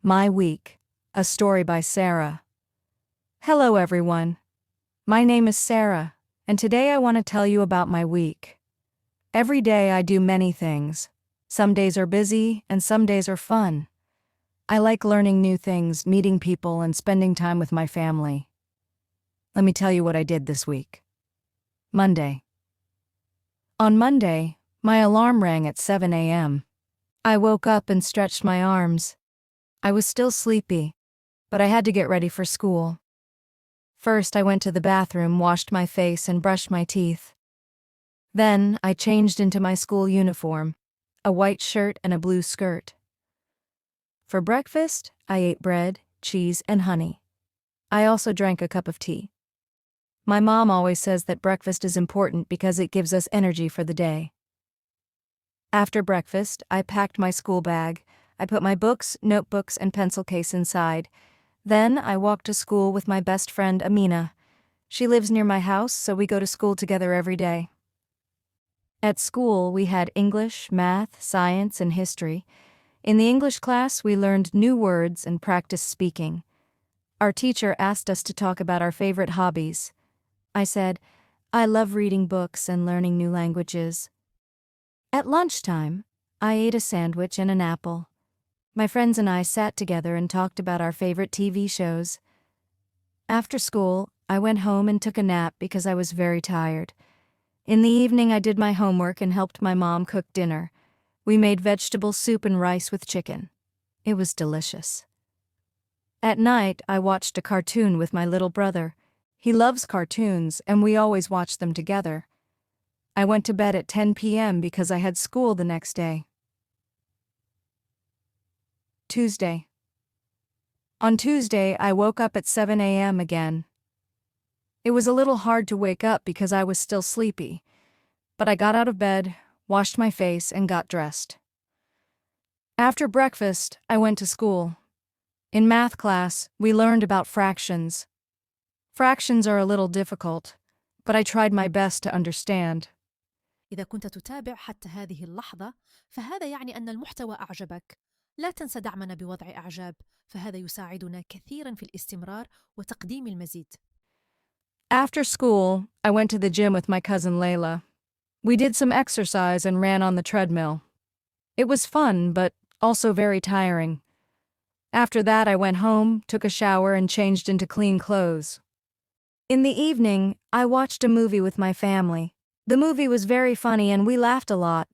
My Week, a story by Sara. Hello everyone. My name is Sara, and today I want to tell you about my week. Every day I do many things. Some days are busy, and some days are fun. I like learning new things, meeting people, and spending time with my family. Let me tell you what I did this week. Monday. On Monday, my alarm rang at 7 a.m. I woke up and stretched my arms. I was still sleepy, but I had to get ready for school. First, I went to the bathroom, washed my face, and brushed my teeth. Then, I changed into my school uniform, a white shirt and a blue skirt. For breakfast, I ate bread, cheese, and honey. I also drank a cup of tea. My mom always says that breakfast is important because it gives us energy for the day. After breakfast, I packed my school bag. I put my books, notebooks, and pencil case inside. Then I walked to school with my best friend, Amina. She lives near my house, so we go to school together every day. At school, we had English, math, science, and history. In the English class, we learned new words and practiced speaking. Our teacher asked us to talk about our favorite hobbies. I said, I love reading books and learning new languages. At lunchtime, I ate a sandwich and an apple. My friends and I sat together and talked about our favorite TV shows. After school, I went home and took a nap because I was very tired. In the evening, I did my homework and helped my mom cook dinner. We made vegetable soup and rice with chicken. It was delicious. At night, I watched a cartoon with my little brother. He loves cartoons, and we always watch them together. I went to bed at 10 p.m. because I had school the next day. Tuesday. On Tuesday, I woke up at 7 a.m. again. It was a little hard to wake up because I was still sleepy, but I got out of bed, washed my face, and got dressed. After breakfast, I went to school. In math class, we learned about fractions. Fractions are a little difficult, but I tried my best to understand. إذا كنت تتابع حتى هذه اللحظة، فهذا يعني أن المحتوى أعجبك. لا تنسى دعمنا بوضع إعجاب، فهذا يساعدنا كثيراً في الاستمرار وتقديم المزيد. After school, I went to the gym with my cousin Layla. We did some exercise and ran on the treadmill. It was fun, but also very tiring. After that, I went home, took a shower, and changed into clean clothes. In the evening, I watched a movie with my family. The movie was very funny and we laughed a lot.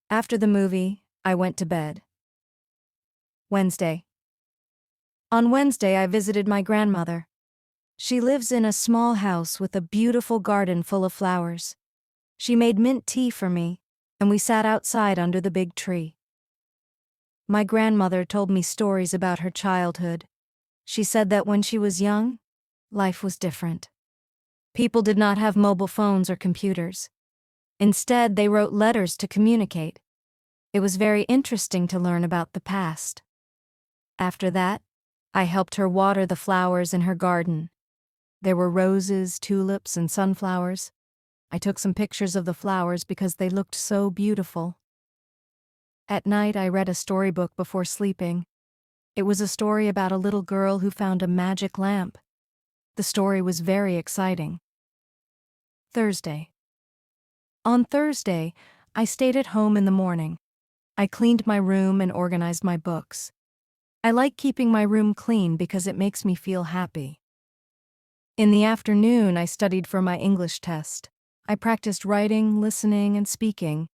After the movie, I went to bed. Wednesday. On Wednesday, I visited my grandmother. She lives in a small house with a beautiful garden full of flowers. She made mint tea for me, and we sat outside under the big tree. My grandmother told me stories about her childhood. She said that when she was young, life was different. People did not have mobile phones or computers. Instead, they wrote letters to communicate. It was very interesting to learn about the past. After that, I helped her water the flowers in her garden. There were roses, tulips, and sunflowers. I took some pictures of the flowers because they looked so beautiful. At night, I read a storybook before sleeping. It was a story about a little girl who found a magic lamp. The story was very exciting. Thursday. On Thursday, I stayed at home in the morning. I cleaned my room and organized my books. I like keeping my room clean because it makes me feel happy. In the afternoon, I studied for my English test. I practiced writing, listening, and speaking.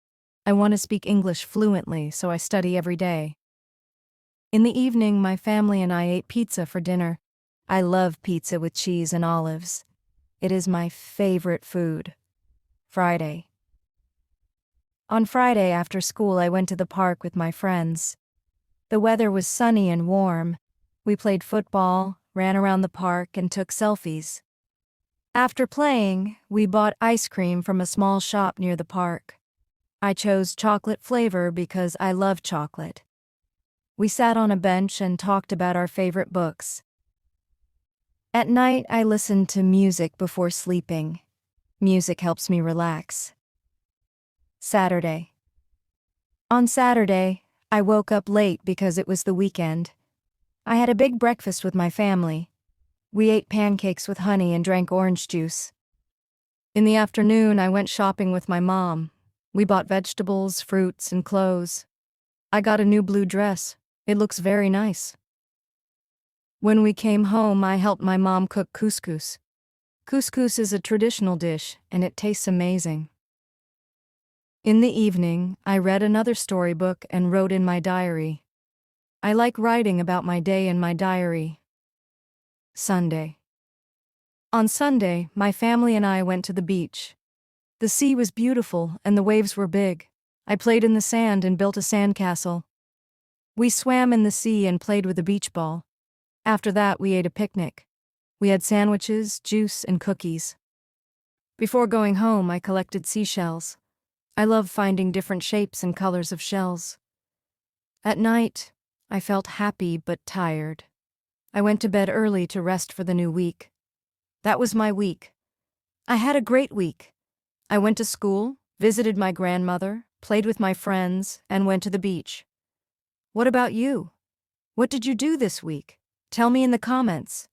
I want to speak English fluently, so I study every day. In the evening, my family and I ate pizza for dinner. I love pizza with cheese and olives. It is my favorite food. Friday. On Friday after school, I went to the park with my friends. The weather was sunny and warm. We played football, ran around the park, and took selfies. After playing, we bought ice cream from a small shop near the park. I chose chocolate flavor because I love chocolate. We sat on a bench and talked about our favorite books. At night, I listened to music before sleeping. Music helps me relax. Saturday. On Saturday, I woke up late because it was the weekend. I had a big breakfast with my family. We ate pancakes with honey and drank orange juice. In the afternoon, I went shopping with my mom. We bought vegetables, fruits, and clothes. I got a new blue dress. It looks very nice. When we came home, I helped my mom cook couscous. Couscous is a traditional dish, and it tastes amazing. In the evening, I read another storybook and wrote in my diary. I like writing about my day in my diary. Sunday. On Sunday, my family and I went to the beach. The sea was beautiful and the waves were big. I played in the sand and built a sandcastle. We swam in the sea and played with a beach ball. After that, we ate a picnic. We had sandwiches, juice, and cookies. Before going home, I collected seashells. I love finding different shapes and colors of shells. At night, I felt happy but tired. I went to bed early to rest for the new week. That was my week. I had a great week. I went to school, visited my grandmother, played with my friends, and went to the beach. What about you? What did you do this week? Tell me in the comments.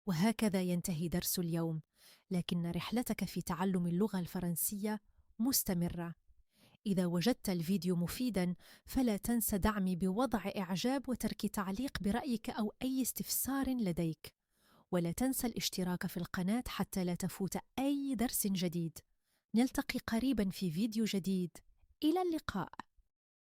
وهكذا ينتهي درس اليوم، لكن رحلتك في تعلم اللغة الفرنسية مستمرة. إذا وجدت الفيديو مفيداً فلا تنسى دعمي بوضع إعجاب وترك تعليق برأيك أو أي استفسار لديك، ولا تنسى الاشتراك في القناة حتى لا تفوت أي درس جديد. نلتقي قريباً في فيديو جديد. إلى اللقاء.